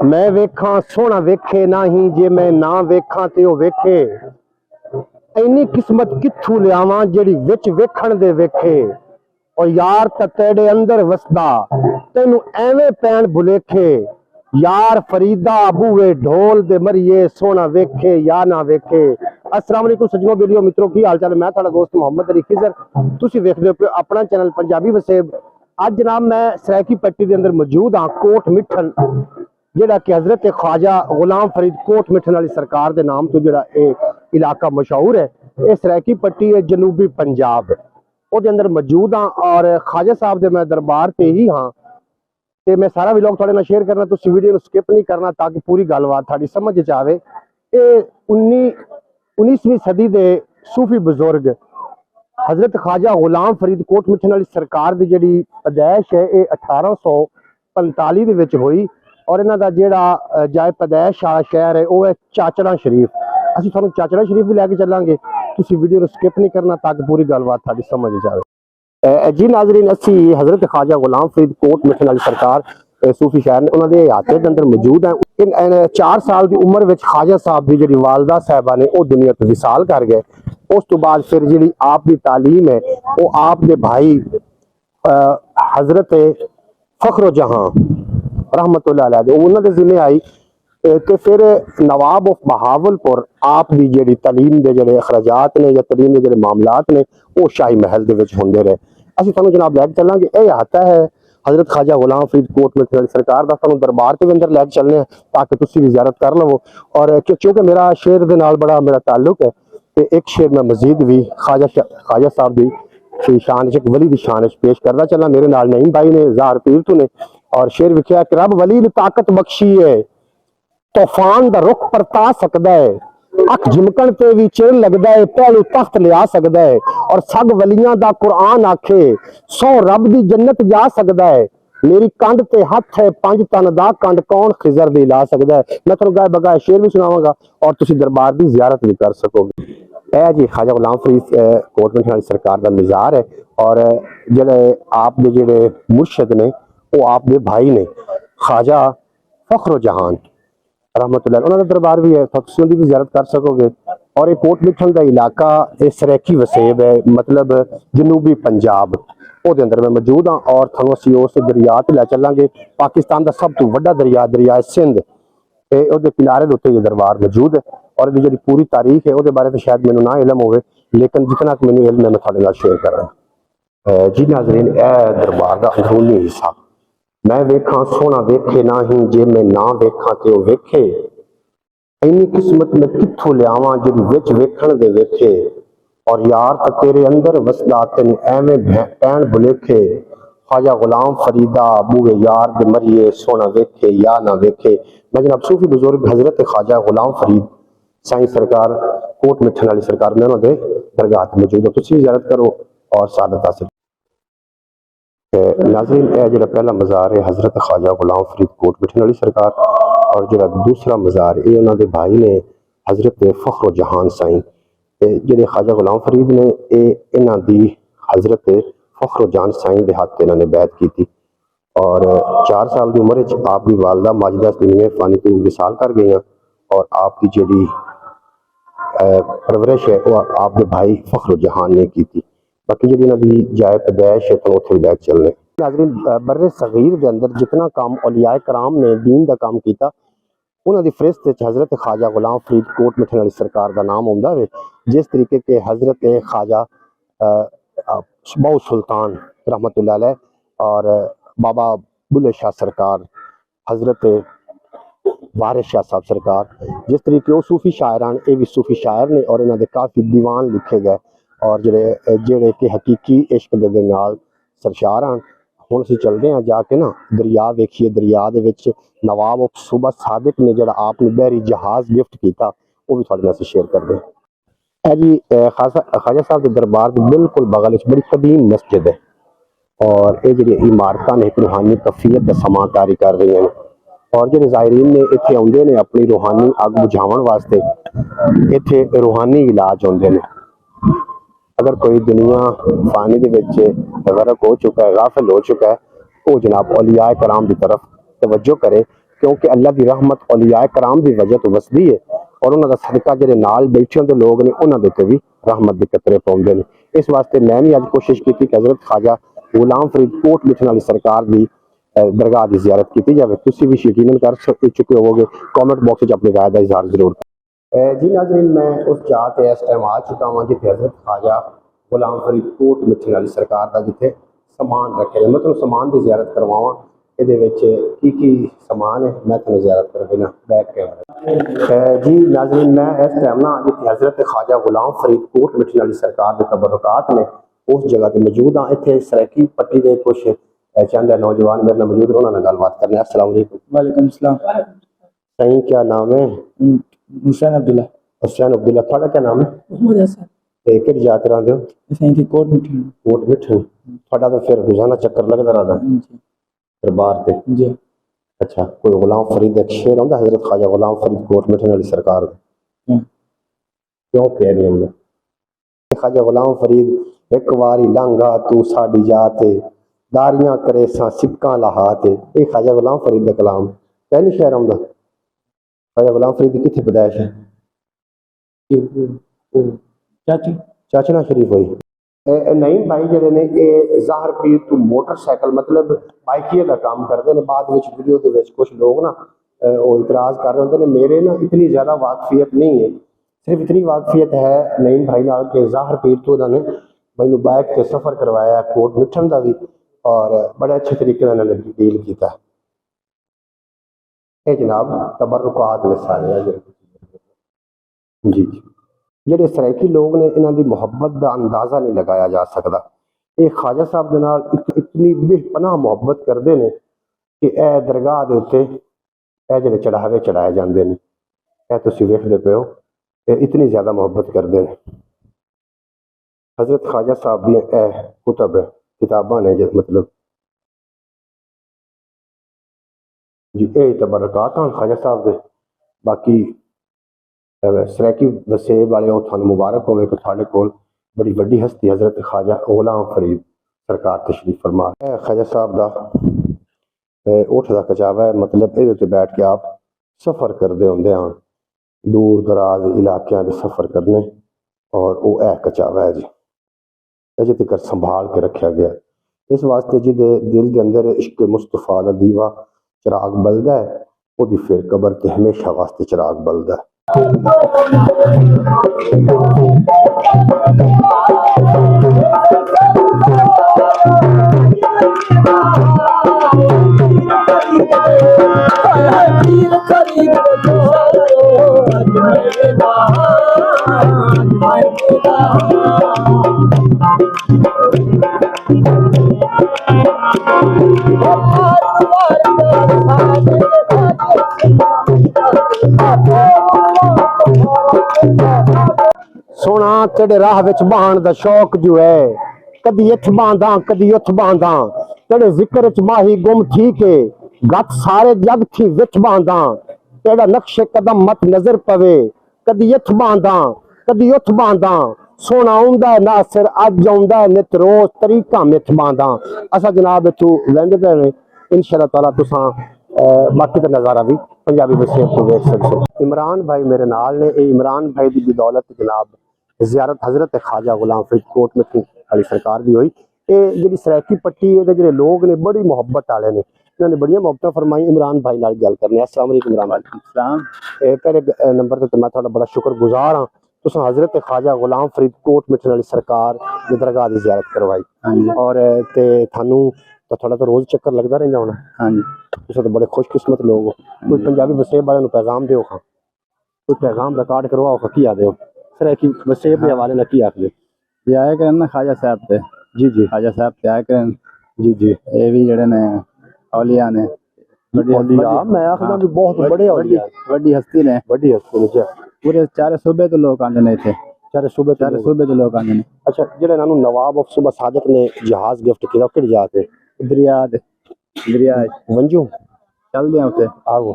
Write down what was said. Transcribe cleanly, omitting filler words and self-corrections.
मैं वेखा सोना वेखे नाही, जे मैं ना वेखा ते ओ वेखे। इन्नी किस्मत कित्थू लियावां जेड़ी विच वेखण दे वेखे। और यार तां तेरे अंदर वसदा, तेनू एवें पैण भुलेखे। यार फरीदा बूए ढोल दे मरिए, सोना वेखे या ना वेखे। अस्सलाम वालेकुम सज्जनों, वीडियो मित्रों, की हाल चाल। मैं तुहाडा दोस्त मोहम्मद अली खिजर, तुसीं वेखदे हो अपना चैनल पंजाबी वसेब। अज जनाब मैं सरायकी पट्टी के अंदर मौजूद हाँ, कोट मिठन, जेड़ा कि हजरत ख्वाजा गुलाम फरीद कोट मिठन वाली सरकार के नाम तो जेड़ा इलाका मशहूर है। ये सरायकी पट्टी है, जनूबी पंजाब, ਉਹਦੇ अंदर मौजूद हाँ। और ख्वाजा साहब के मैं दरबार पे ही हाँ, तो मैं सारा व्लॉग थोड़े नाल शेयर करना, तुम वीडियो स्किप नहीं करना ताकि पूरी गलबात थोड़ी समझ आवे। ये 19वीं सदी के सूफी बुजुर्ग हजरत ख्वाजा गुलाम फरीद कोट मिठन वाली सरकार की जी पैदाइश है, ये 1845 हुई। और इन्हों का जोड़ा जाए पैदाइश वाला शहर है वह है चाचड़ा शरीफ। असं थोड़ा चाचड़ा शरीफ भी लैके चलांगे, तुम वीडियो स्किप नहीं करना ताकि पूरी गलबात थोड़ी समझ जाए। जी नाजरीन, असी हजरत ख्वाजा गुलाम फरीद कोट मिठन वाली सरकार सूफी शहर ने उन्होंने इलाके के अंदर मौजूद है। 4 साल की उम्र में ख्वाजा साहब की जी वालदा साहबा ने वो दुनिया तो विसाल कर गए। उस तो बाद फिर जी आप की तालीम है वो आप दे भाई हजरत फखरो जहां रहमतुल्लाह अलैह उन्होंने जिम्मे आई। तो फिर नवाब ऑफ बहावलपुर आप की जी तलीम के जोड़े अखराजात ने या तलीम के जोड़े मामलात ने वो शाही महल के होंगे रहे। असं थोड़ा जनाब लैके चलेंगे। यह आता है हजरत ख्वाजा गुलाम फरीद कोट मिठन सरकार का, तुहानू दरबार के अंदर लैके चलने ताकि तुम भी ज़ियारत कर लवो। और क्योंकि मेरा शेर के नाल बड़ा मेरा ताल्लुक है, तो एक शेर मैं मजीद भी ख्वाजा साहब की शान एक वली की शान पेश करता चला। मेरे नाल नईम भाई ने ज़ाहर पीर तो ने और शेर विख्या कि रब वली ने ताकत बख्शी है, तूफान दा रुख परता सकता है, अख झिमकन ते भी चिर लगता है, पहलू तख्त लिया सकता है। और सग वलियां दा कुरान आखे, 100 रब दी जन्नत जा सकता है। मेरी कंध ते हथ है 5 तन दा कंध, कौन खिजर दी ला सकता है। मैं तुहानू गाए बगाए शेर भी सुनावांगा और तुसीं दरबार की जियारत भी कर सकोगे। यह जी ख्वाजा गुलाम फरीद कोट मिठन वाली सरकार का मज़ार है। और जेड़े आप दे जेड़े मुर्शद ने वो आप दे भाई ने ख्वाजा फखरो जहान रहमतुल्लाह, उन्होंने दरबार भी है, तुम भी ज़ियारत कर सकोगे। और ये कोट मिठन का इलाका सरायकी वसेब है, मतलब जनूबी पंजाब वो अंदर मैं मौजूद हाँ। और थोड़ा असी उस दरिया ते लै चलांगे। पाकिस्तान का सब तो वड्डा दरिया दरिया सिंध, ਉਹਦੇ किनारे के उत्ते ये दरबार मौजूद है। और इसकी जी पूरी तारीख है वो बारे तो शायद मैंने ना इलम हो, लेकिन जितना कि मैंने इलम है मैं थोड़े नाल शेयर करा। जी नाजरीन, यह दरबार का अंदरूनी हिस्सा। मैं वेखा सोना वेखे नाही, जे मैं ना वेखा ते ओ वेखे। इन्नी किस्मत मैं कित्थों लियावां जेड़ी विच वेखण दे वेखे। और यार तां तेरे अंदर वसदा, तेनू एवें पैण भुलेखे। ख्वाजा गुलाम फरीदा बूए यार दे मरिए, सोना वेखे या ना वेखे। मैं जनाब सूफी बुजुर्ग हजरत ख्वाजा गुलाम फरीद साईं सरकार कोट मिठन वाली सरकार में उन्होंने दरगाह मौजूद हो, तुसीं इजाजत करो और सादत हासिल। नाज़रीन, यह जो पहला मज़ार है हजरत ख्वाजा गुलाम फरीद कोट मिठन वाली सरकार, और जो दूसरा मज़ार ये उन्होंने भाई ने हजरत फखरो जहान साईं जो ख्वाजा गुलाम फरीद ने इन्हों की हजरत फखरो जहान साईं के हाथ इन्होंने बैत की थी। और 4 साल की उम्र आपकी वालदा माजिदा दुनिया फानी को विसाल कर गई। और आपकी जी परवरिश है वो आपके भाई फखरो जहान ने की थी। बाकी जी इन्होंने जाए पैदाइश है तो उत्थे लैके चलने। नाज़रीन, बर्रे सगीर के अंदर जितना काम औलियाए कराम ने दीन का काम किया, उन्होंने फहरिस्त हजरत ख्वाजा गुलाम फरीद कोट मिठन वाली सरकार का नाम आउंदा है। जिस तरीके के हजरत ख्वाजा बहु सुल्तान रहमतुल्लाह अलैह और बाबा बुल्ले शाह सरकार, हजरत वारिस शाह साहब सरकार, जिस तरीके वो सूफी शायरान ये भी सूफी शायर ने और इन्होंने काफ़ी दीवान लिखे गए और जेड़े कि हकीकी इश्क दे नाल सरशार हैं। हुण असीं चलते हैं जाके ना दरिया वेखिए, दरिया दे विच नवाब ऑफ सूबा सादिक ने जिहड़ा आप नूं बहरी जहाज़ गिफ्ट किया वो भी तुहाडे नाल असीं शेयर करते हैं। जी ख्वाजा साहब के दरबार के बिल्कुल बगल बड़ी कदीम मस्जिद है और ये जी इमारतां ने एक रूहानी कफियत का समा तारी कर रही हैं। और जो ज़ायरीन ने इत्थे आउंदे ने अपनी रूहानी अग बुझावन वास्ते, इत्थे रूहानी इलाज होंदे ने। अगर कोई दुनिया फानी दे विच गरक हो चुका है, गाफिल हो चुका है, वो जनाब औलियाए कराम की तरफ तवज्जो करे क्योंकि अल्लाह की रहमत औलिया कराम की वजह तो वसदी है और उन्होंने सदका जो नाल बैठे होंगे लोग ने उन्होंने ते भी रहमत के कतरे पाउंदे ने। इस वास्ते मैं भी अज कोशिश की कि हजरत ख्वाजा गुलाम फरीद कोट मिठन वाली सरकार की दरगाह की जियारत की जाए। तुम भी यकीनन कर चुके होवोगे। कॉमेंट बॉक्स में अपनी राय का इजहार जरूर करें। जी नाज़रीन, मैं उस जगह ते इस टाइम आ चुका हूँ जिथे हजरत ख्वाजा गुलाम फरीद कोट मिठन वाली सरकार का जिथे समान रखे, मैं तुम्हें समान की जियारत करवावां। की समान है मैं तुम्हें जियारत कर देना बैक कैमरा। जी नाज़रीन, मैं इस टाइम ना जिथे हजरत ख्वाजा गुलाम फरीद कोट मिठन वाली सरकार के तबरुकात ने उस जगह पर मौजूद हाँ। इतने सरैकी पट्टी के कुछ चंद नौजवान मेरे मौजूद है, उन्होंने गलबात करने। अस्सलाम वालेकुम। वालेकुम सलाम। सही क्या नाम है? हुसैन अब्दुल्ला। हुसैन अब्दुल्ला। थोड़ा क्या नाम है? महमूद हसन। कि जात रहा हो? सही थी कोट मिठन। कोट मिठन। थोड़ा तो फिर रोजाना चक्कर लगता रहता दरबार से जी। अच्छा, कोई गुलाम फरीद एक शेर आंदा हजरत ख्वाजा गुलाम फरीद कोट मिठन वाली सरकार क्यों कह रही हूं? ख्वाजा गुलाम फरीद एक वारी लांघा तू साडी जात दारियां करे सा सिक्का लहाते। ये ख्वाजा गुलाम फरीद का कलाम कह नहीं शेर आंदा। ख्वाजा गुलाम फरीद की कितनी पैदाइश है? चाची चाचना शरीफ हुई। नईम भाई जड़े ने ज़ाहर पीर तू मोटरसाइकिल मतलब बाइकिए का काम करते हैं। बाद विच वीडियो के विच कुछ लोग ना वो इतराज़ कर रहे होंगे ने। मेरे ना इतनी ज़्यादा वाकफियत नहीं है, सिर्फ इतनी वाकफियत है नईम भाई नाल के ज़ाहर पीर तो उन्होंने मैनू बाइक से सफ़र करवाया कोट मिठन का भी और बड़े अच्छे तरीके उन्होंने डील किया। ये जनाब तबरुकात ने सारे जी जी ਜਿਹੜੇ सराइकी लोग ने इन्हों की मुहब्बत का अंदाज़ा नहीं लगाया जा सकता। ये ख्वाजा साहब के नाल इतनी बेपनाह मुहब्बत करते हैं कि यह दरगाह के उत्ते यह जो चढ़ावे चढ़ाए जाते हैं, यह तुम वेखते पे हो, इतनी ज़्यादा मुहब्बत करते हैं। हजरत ख्वाजा साहब दी कुतब किताबां ने जो मतलब जी ये तबरकात हैं ख्वाजा साहब के। बाकी सराइकी वसेब वाले थानू मुबारक होवे कि थाड़े कोल बड़ी वड्डी हस्ती हजरत ख्वाजा गुलाम फरीद सरकार तशरीफ फरमा। ख्वाजा साहब का उठ का कचावा है, मतलब ये बैठ के आप सफ़र करते होंगे हाँ दूर दराज इलाकों के सफ़र करने और वो कचावा है जी अजे तक संभाल के रखा गया। इस वास्ते जिदे दिल के अंदर इश्क मुस्तफा का दीवा चिराग बलदा है वो फिर कबर ते हमेशा वास्ते चिराग बलदा है। सोना तेरे राह विच बहान दा शौक जो है, कदी इथ बांधा कदी उथ बांधा, तेरे जिक्र च माही गुम थी के गत सारे जग थी विच बांधा, तेरा नक्शे कदम मत नजर पवे, कदी इथ बांधा कदी उथ बांधा, सोना आउंदा नासिर अज आउंदा नित रोज तरीका मिथ बांधा। असा जनाब इथू लैंदे पे ने इंशाअल्लाह ताला तुसां बाकी का नज़ारा भी पंजाबी वसीयत तो देख सकते। इमरान भाई मेरे नाल ने, इमरान भाई की बदौलत जनाब जियारत हजरत ख्वाजा गुलाम फरीद कोट मिठन वाली सरकार की हुई। ये जी सराइकी पट्टी है जो लोग ने बड़ी मुहब्बत वाले ने, इन्होंने बड़िया मुहब्बत फरमाई। इमरान भाई नाल गल करने। अस्सलाम वालेकुम इमरान भाई। पहले नंबर तो मैं थोड़ा बड़ा शुक्रगुजार हाँ, तुस हजरत ख्वाजा गुलाम फरीद कोट मिठन वाली सरकार की दरगाह की जियारत करवाई और ते थानू तो थोड़ा तो रोज चक्कर लगता रहता होना। हाँ जी, तुम तो बड़े खुशकिस्मत लोग हो। कोई पंजाबी वसेब वाले पैगाम दो खां, कोई पैगाम रिकॉर्ड करवाओ खां, की आदे हो सराइकी वसेब के हवाले ना की आखदे? ये आया करन ना ख्वाजा साहब ते। जी जी ख्वाजा साहब ते आया करन। जी जी ये भी जड़े ने औलिया ने औलिया मैं आखदा भी बहुत बड़े औलिया बड़ी हस्ती ने पूरे चारे सूबे तो लोग आंदे ने इत्थे। चारे सूबे तो लोग आंदे ने। अच्छा, जेड़े नानू नवाब ऑफ सुबह सादिक ने जहाज गिफ्ट किया किहड़ी जाते? दरिया वंजू चल दिया उते आओ